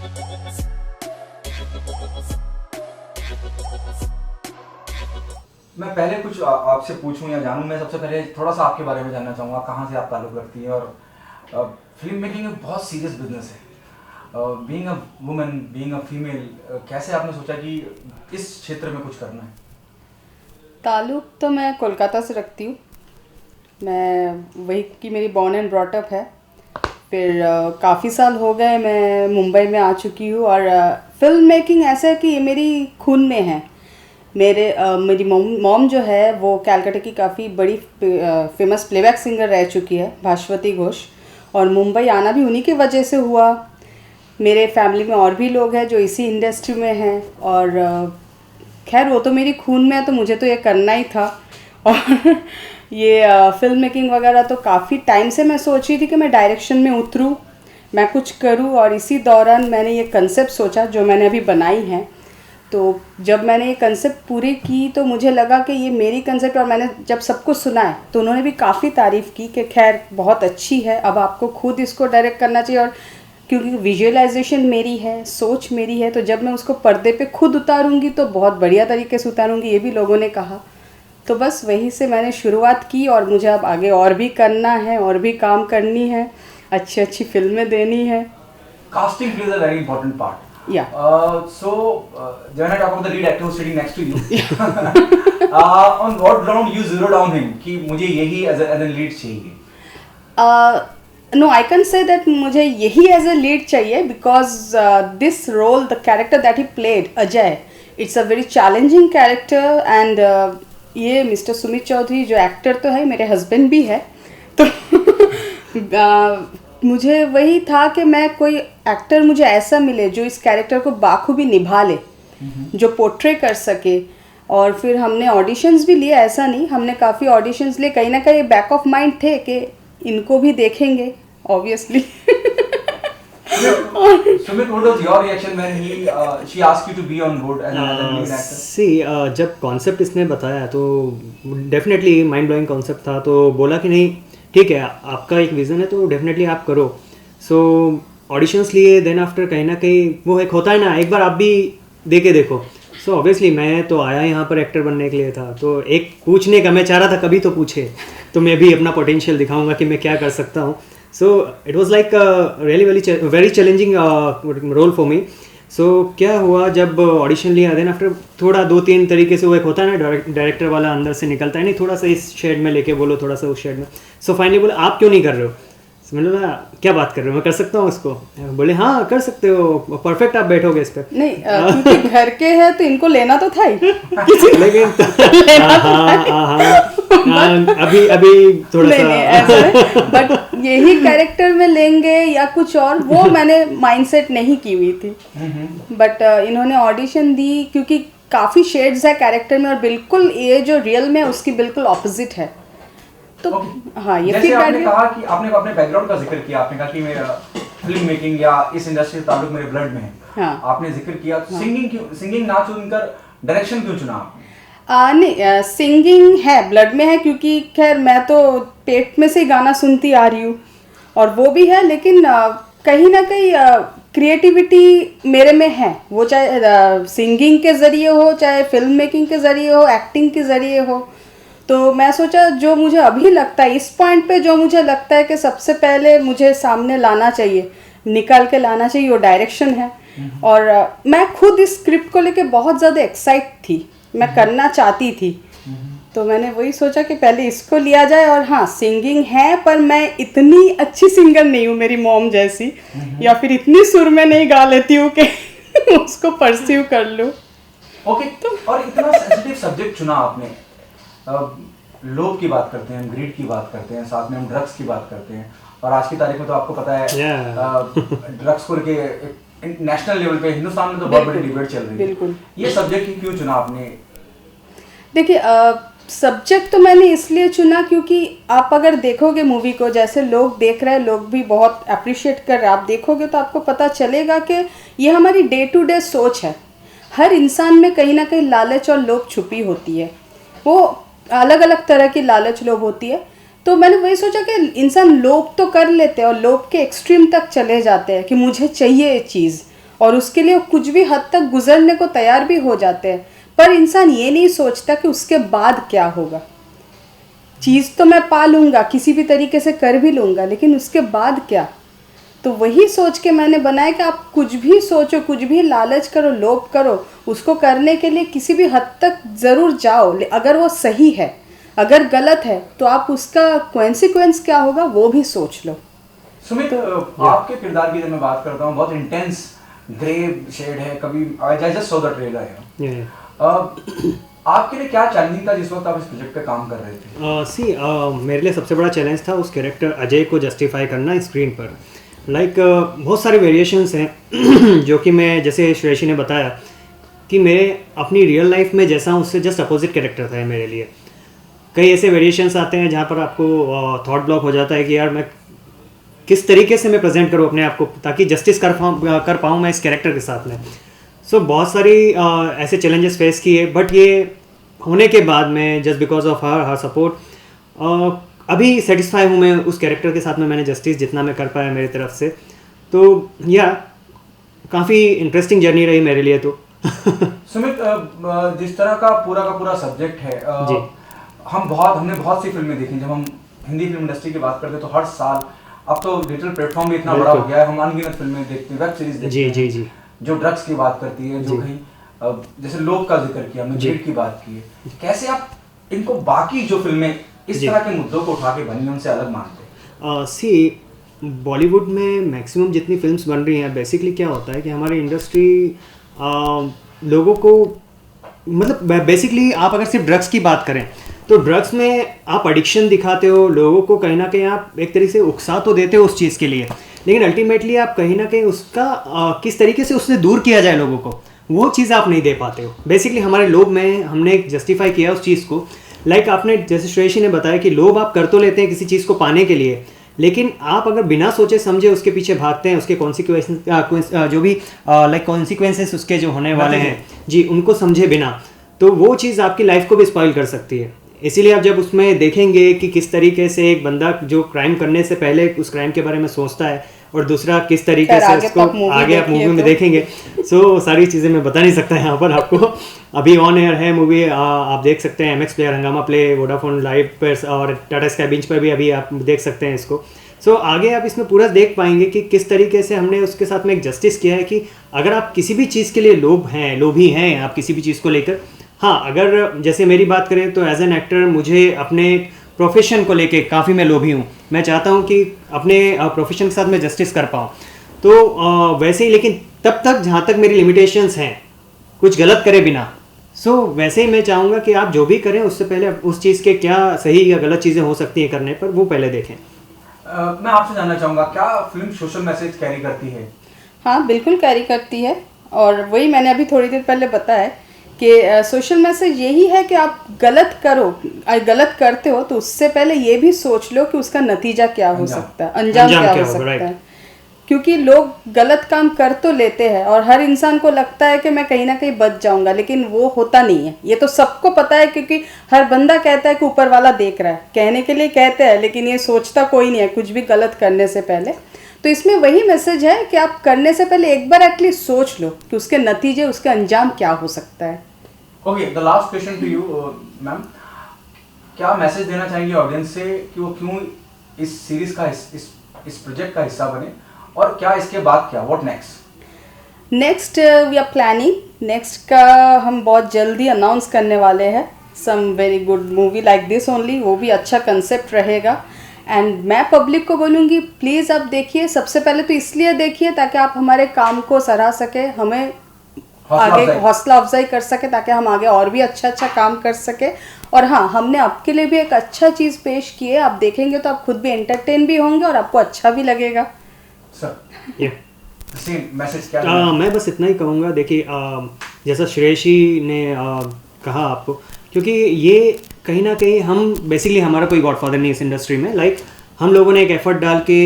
मैं पहले कुछ आपसे पूछूं या जानूं, मैं सबसे पहले थोड़ा सा आपके बारे में जानना चाहूँगा, कहाँ से आप ताल्लुक़ रखती हैं। और फिल्म मेकिंग एक बहुत सीरियस बिजनेस है। Being a woman, being a female, कैसे आपने सोचा कि इस क्षेत्र में कुछ करना है? ताल्लुक़ तो मैं कोलकाता से रखती हूँ। मैं वही की मेरी बॉर्न एंड ब्रॉट अप है। फिर काफ़ी साल हो गए मैं मुंबई में आ चुकी हूँ। और फिल्म मेकिंग ऐसा है कि ये मेरी खून में है। मेरी मॉम जो है वो कैलकाटा की काफ़ी बड़ी फेमस प्लेबैक सिंगर रह चुकी है, भास्वती घोष। और मुंबई आना भी उन्हीं की वजह से हुआ। मेरे फैमिली में और भी लोग हैं जो इसी इंडस्ट्री में हैं। और खैर वो तो मेरी खून में है, तो मुझे तो ये करना ही था। और ये फिल्म मेकिंग वगैरह तो काफ़ी टाइम से मैं सोच रही थी कि मैं डायरेक्शन में उतरूँ, मैं कुछ करूँ। और इसी दौरान मैंने ये कंसेप्ट सोचा जो मैंने अभी बनाई है। तो जब मैंने ये कंसेप्ट पूरी की तो मुझे लगा कि ये मेरी कंसेप्ट, और मैंने जब सबको सुना है तो उन्होंने भी काफ़ी तारीफ़ की कि खैर बहुत अच्छी है, अब आपको खुद इसको डायरेक्ट करना चाहिए। और क्योंकि विजुअलाइजेशन मेरी है, सोच मेरी है, तो जब मैं उसको पर्दे पे खुद उतारूंगी तो बहुत बढ़िया तरीके से उतारूंगी, ये भी लोगों ने कहा। तो बस वहीं से मैंने शुरुआत की और मुझे अब आगे और भी करना है, और भी काम करनी है, अच्छी अच्छी फिल्में देनी है। Casting plays a very important part. Yeah. When I talk about the lead actor who's sitting next to you, on what ground you zero down him कि मुझे यही as a lead चाहिए? No, I can say that मुझे यही as a lead चाहिए because this role, the character that he played, Ajay, it's a very challenging character and ये mister Sumit Chaudhary जो actor तो है, मेरे हस्बैंड भी है। तो मुझे वही था कि मैं कोई एक्टर मुझे ऐसा मिले जो इस कैरेक्टर को बाखूबी निभा ले, जो पोर्ट्रे कर सके। और फिर हमने ऑडिशंस भी लिए, ऐसा नहीं, हमने काफ़ी ऑडिशंस लिए। कहीं ना कहीं बैक ऑफ माइंड थे कि इनको भी देखेंगे obviously. Sumit, what was your reaction when she asked you to be on board as a lead actor? See, जब कॉन्सेप्ट इसने बताया तो डेफिनेटली माइंड ब्लोइंग कॉन्सेप्ट था। तो बोला कि नहीं ठीक है, आपका एक विज़न है तो डेफिनेटली आप करो। सो ऑडिशंस लिए, देन आफ्टर कहीं ना कहीं वो एक होता है ना, एक बार आप भी दे के देखो। सो ऑब्वियसली मैं तो आया यहाँ पर एक्टर बनने के लिए था, तो एक पूछने का मैं चाह रहा था कभी तो पूछे, तो मैं भी अपना पोटेंशियल दिखाऊंगा कि मैं क्या कर सकता हूँ। So it was like really very challenging role for me. So क्या हुआ जब ऑडिशन लिया, देन आफ्टर थोड़ा 2-3 तरीके से वो एक होता है ना, डायरेक्टर वाला अंदर से निकलता है, नहीं थोड़ा सा इस शेड में लेके बोलो, थोड़ा सा उस शेड में। सो फाइनली बोले आप क्यों नहीं कर रहे हो? So, मैंने बोला क्या बात कर रहे हो, मैं कर सकता हूँ उसको। बोले हाँ कर सकते हो, परफेक्ट आप बैठोगे इस पर। नहीं क्योंकि घर के हैं तो इनको लेना तो था ही। लेकिन अभी थोड़ा सा ऐसा है, बट यही कैरेक्टर में लेंगे या कुछ और, वो मैंने माइंडसेट नहीं की हुई थी। बट इन्होंने ऑडिशन दी क्योंकि काफ़ी शेड्स है कैरेक्टर में, और बिल्कुल ये जो रियल में उसकी बिल्कुल ऑपोजिट है। तो हाँ, ये जैसे आपने कहा कि आपने अपने बैकग्राउंड का जिक्र किया, आपने कहा कि मेरा फिल्म मेकिंग या इस इंडस्ट्री से ताल्लुक मेरे ब्लड में है। हाँ। आपने जिक्र किया, तो सिंगिंग ना चुनकर डायरेक्शन क्यों चुना आपने? नहीं, सिंगिंग है ब्लड में है, क्योंकि खैर मैं तो पेट में से गाना सुनती आ रही हूँ और वो भी है, लेकिन कहीं ना कहीं क्रिएटिविटी मेरे में है। वो चाहे सिंगिंग के ज़रिए हो, चाहे फिल्म मेकिंग के ज़रिए हो, एक्टिंग के ज़रिए हो। तो मैं सोचा जो मुझे अभी लगता है इस पॉइंट पे, जो मुझे लगता है कि सबसे पहले मुझे सामने लाना चाहिए, निकाल के लाना चाहिए, वो डायरेक्शन है। और मैं खुद इस स्क्रिप्ट को लेके बहुत ज़्यादा एक्साइट थी, मैं करना चाहती थी। तो मैंने वही सोचा कि पहले इसको लिया जाए। और हाँ, सिंगिंग है, पर मैं इतनी अच्छी सिंगर नहीं हूँ मेरी मॉम जैसी, या फिर इतनी सुर में नहीं गा लेती हूँ कि उसको परस्यू कर लूँ। ओके, तो और इतना सेंसिटिव सब्जेक्ट चुना आपने। लोभ की बात करते हैं, ग्रीड की बात करते हैं, साथ में हम ड्रग्स की बात करते हैं, और आज की तारीख में तो आपको पता है ड्रग्स को लेके नेशनल लेवल पे हिंदुस्तान में तो बहुत बड़ी डिबेट चल रही है। बिल्कुल। ये सब्जेक्ट क्यों चुना आपने? देखिए, सब्जेक्ट तो मैंने इसलिए चुना क्योंकि आप अगर देखोगे मूवी को, जैसे लोग देख रहे हैं, लोग भी बहुत अप्रिशिएट कर रहे हैं, आप देखोगे तो आपको पता चलेगा कि ये हमारी डे टू डे सोच है। हर इंसान में कहीं ना कहीं लालच और लोभ छुपी होती है, वो अलग अलग तरह की लालच लोभ होती है। तो मैंने वही सोचा कि इंसान लोभ तो कर लेते हैं और लोभ के एक्सट्रीम तक चले जाते हैं कि मुझे चाहिए ये चीज़, और उसके लिए वो कुछ भी हद तक गुजरने को तैयार भी हो जाते हैं, पर इंसान ये नहीं सोचता कि उसके बाद क्या होगा। चीज़ तो मैं पा लूँगा, किसी भी तरीके से कर भी लूँगा, लेकिन उसके बाद क्या। तो वही सोच के मैंने बनाया कि आप कुछ भी सोचो, कुछ भी लालच करो, लोभ करो, उसको करने के लिए किसी भी हद तक ज़रूर जाओ। अगर वो सही है, अगर गलत है, तो आप उसका कॉन्सिक्वेंस क्या होगा वो भी सोच लो। सुमित, आपके किरदार की जब मैं बात करता हूँ, बहुत इंटेंस ग्रे शेड है। कभी I just saw the trailer. आपके लिए क्या चैलेंजिंग था जिस वक्त आप इस प्रोजेक्ट पे काम कर रहे थे? मेरे लिए सबसे बड़ा चैलेंज था उस कैरेक्टर अजय को जस्टिफाई करना स्क्रीन पर। बहुत सारे वेरिएशंस हैं जो कि मैं, जैसे श्रेयसी ने बताया कि मैं अपनी रियल लाइफ में जैसा हूँ उससे जस्ट अपोजिट कैरेक्टर था मेरे लिए। कई ऐसे वेरिएशंस आते हैं जहाँ पर आपको थॉट ब्लॉक हो जाता है कि यार मैं किस तरीके से मैं प्रेजेंट करूँ अपने आप को ताकि जस्टिस कर पाऊँ मैं इस कैरेक्टर के साथ में। बहुत सारी ऐसे चैलेंजेस फेस किए, बट ये होने के बाद में just because of her support अभी सेटिस्फाई हूँ मैं उस कैरेक्टर के साथ में। मैंने जस्टिस जितना मैं कर पाया मेरी तरफ से, तो काफ़ी इंटरेस्टिंग जर्नी रही मेरे लिए। तो सुमित, जिस तरह का पूरा सब्जेक्ट है, हमने बहुत सी फिल्में देखी। जब हम हिंदी फिल्म इंडस्ट्री की बात करते हैं तो हर साल, अब तो डिजिटल प्लेटफॉर्म भी इतना बड़ा हो गया है, हम अनगिनत फिल्में देखते हैं, वेब सीरीज देखते हैं जी जो ड्रग्स की बात करती है, जो कहीं जैसे लोभ का जिक्र किया, हमने ग्रीड की बात की है। कैसे आप इनको बाकी जो फिल्में इस तरह के मुद्दों को उठा के बनी उनसे अलग मानते हैं? बॉलीवुड में मैक्सिमम जितनी फिल्म्स बन रही हैं, बेसिकली क्या होता है कि हमारी इंडस्ट्री लोगों को, मतलब बेसिकली आप अगर सिर्फ ड्रग्स की बात करें तो ड्रग्स में आप एडिक्शन दिखाते हो लोगों को, कहीं ना कहीं आप एक तरीके से उकसा तो देते हो उस चीज़ के लिए, लेकिन अल्टीमेटली आप कहीं ना कहीं उसका किस तरीके से उससे दूर किया जाए लोगों को, वो चीज़ आप नहीं दे पाते हो। बेसिकली हमारे लोभ में हमने जस्टिफाई किया उस चीज़ को। आपने जैसे श्रेयसी ने बताया कि लोभ आप कर तो लेते हैं किसी चीज़ को पाने के लिए, लेकिन आप अगर बिना सोचे समझे उसके पीछे भागते हैं, उसके कॉन्सिक्वेंस जो भी कॉन्सिक्वेंसेस उसके जो होने वाले हैं जी, उनको समझे बिना, तो वो चीज़ आपकी लाइफ को भी स्पॉइल कर सकती है। इसीलिए आप जब उसमें देखेंगे कि किस तरीके से एक बंदा जो क्राइम करने से पहले उस क्राइम के बारे में सोचता है और दूसरा किस तरीके से उसको आगे आप मूवी में देखेंगे। सारी चीज़ें मैं बता नहीं सकता यहाँ पर आपको। अभी ऑन एयर है मूवी, आप देख सकते हैं MX प्लेयर, हंगामा प्ले, वोडाफोन लाइव पर और टाटा स्काई बिंच पर भी अभी आप देख सकते हैं इसको। आगे आप इसमें पूरा देख पाएंगे कि किस तरीके से हमने उसके साथ में एक जस्टिस किया है कि अगर आप किसी भी चीज़ के लिए लोभी हैं आप किसी भी चीज़ को लेकर, हाँ, अगर जैसे मेरी बात करें तो एज एन एक्टर मुझे अपने प्रोफेशन को लेके काफ़ी मैं लोभी हूँ। मैं चाहता हूँ कि अपने प्रोफेशन के साथ मैं जस्टिस कर पाऊँ, तो वैसे ही, लेकिन तब तक जहाँ तक मेरी लिमिटेशंस हैं, कुछ गलत करे बिना। वैसे ही मैं चाहूँगा कि आप जो भी करें उससे पहले उस चीज़ के क्या सही या गलत चीज़ें हो सकती हैं करने पर, वो पहले देखें। मैं आपसे जानना चाहूँगा, क्या फिल्म सोशल मैसेज कैरी करती है? हाँ, बिल्कुल कैरी करती है, और वही मैंने अभी थोड़ी देर पहले बताया कि सोशल मैसेज यही है कि आप गलत गलत करते हो तो उससे पहले ये भी सोच लो कि उसका नतीजा क्या हो सकता है, अंजाम क्या हो सकता है। क्योंकि लोग गलत काम कर तो लेते हैं और हर इंसान को लगता है कि मैं कहीं ना कहीं बच जाऊंगा, लेकिन वो होता नहीं है। ये तो सबको पता है, क्योंकि हर बंदा कहता है कि ऊपर वाला देख रहा है, कहने के लिए कहते हैं, लेकिन ये सोचता कोई नहीं है कुछ भी गलत करने से पहले। तो इसमें वही मैसेज है कि आप करने से पहले एक बार एटलीस्ट सोच लो कि उसके नतीजे, उसका अंजाम क्या हो सकता है। Okay, the last question to you ma'am, क्या मैसेज देना चाहेंगे ऑडियंस से कि वो क्यों इस सीरीज का इस प्रोजेक्ट का हिस्सा बने, और क्या इसके बाद क्या, what next we are planning next का हम बहुत जल्दी अनाउंस करने वाले हैं some very good movie like this only. वो भी अच्छा कंसेप्ट रहेगा, एंड मैं पब्लिक को बोलूँगी प्लीज़ आप देखिए। सबसे पहले तो इसलिए देखिए ताकि आप हमारे काम को सराह सके, हमें आगे हौसला अफजाई कर सके, ताकि हम आगे और भी अच्छा काम कर सके। और हाँ, हमने आपके लिए भी एक अच्छा चीज़ पेश की है, आप देखेंगे तो आप खुद भी एंटरटेन भी होंगे और आपको अच्छा भी लगेगा। मैं बस इतना ही कहूँगा, देखिए जैसा श्रेयसी ने कहा आपको, क्योंकि ये कहीं ना कहीं हम बेसिकली, हमारा कोई गॉडफादर नहीं इस इंडस्ट्री में, हम लोगों ने एक एफर्ट डाल के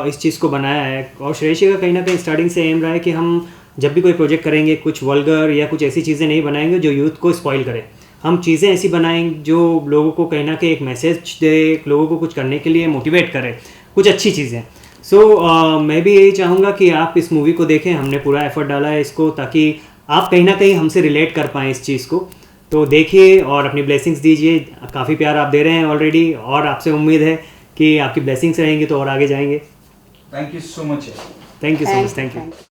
इस चीज़ को बनाया है। और श्रेयसी का कहीं ना कहीं स्टार्टिंग से एम रहा है कि हम जब भी कोई प्रोजेक्ट करेंगे कुछ वल्गर या कुछ ऐसी चीज़ें नहीं बनाएंगे जो यूथ को स्पॉइल करे। हम चीज़ें ऐसी बनाएंगे जो लोगों को कहीं ना कहीं एक मैसेज दे, लोगों को कुछ करने के लिए मोटिवेट करे, कुछ अच्छी चीज़ें। सो मैं भी यही चाहूँगा कि आप इस मूवी को देखें, हमने पूरा एफर्ट डाला है इसको ताकि आप कहीं ना कहीं हमसे रिलेट कर पाएँ इस चीज़ को। तो देखिए और अपनी ब्लेसिंग्स दीजिए, काफ़ी प्यार आप दे रहे हैं ऑलरेडी, और आपसे उम्मीद है कि आपकी ब्लेसिंग्स रहेंगी तो और आगे जाएंगे। Thank you so much. Thank you so much, thank you.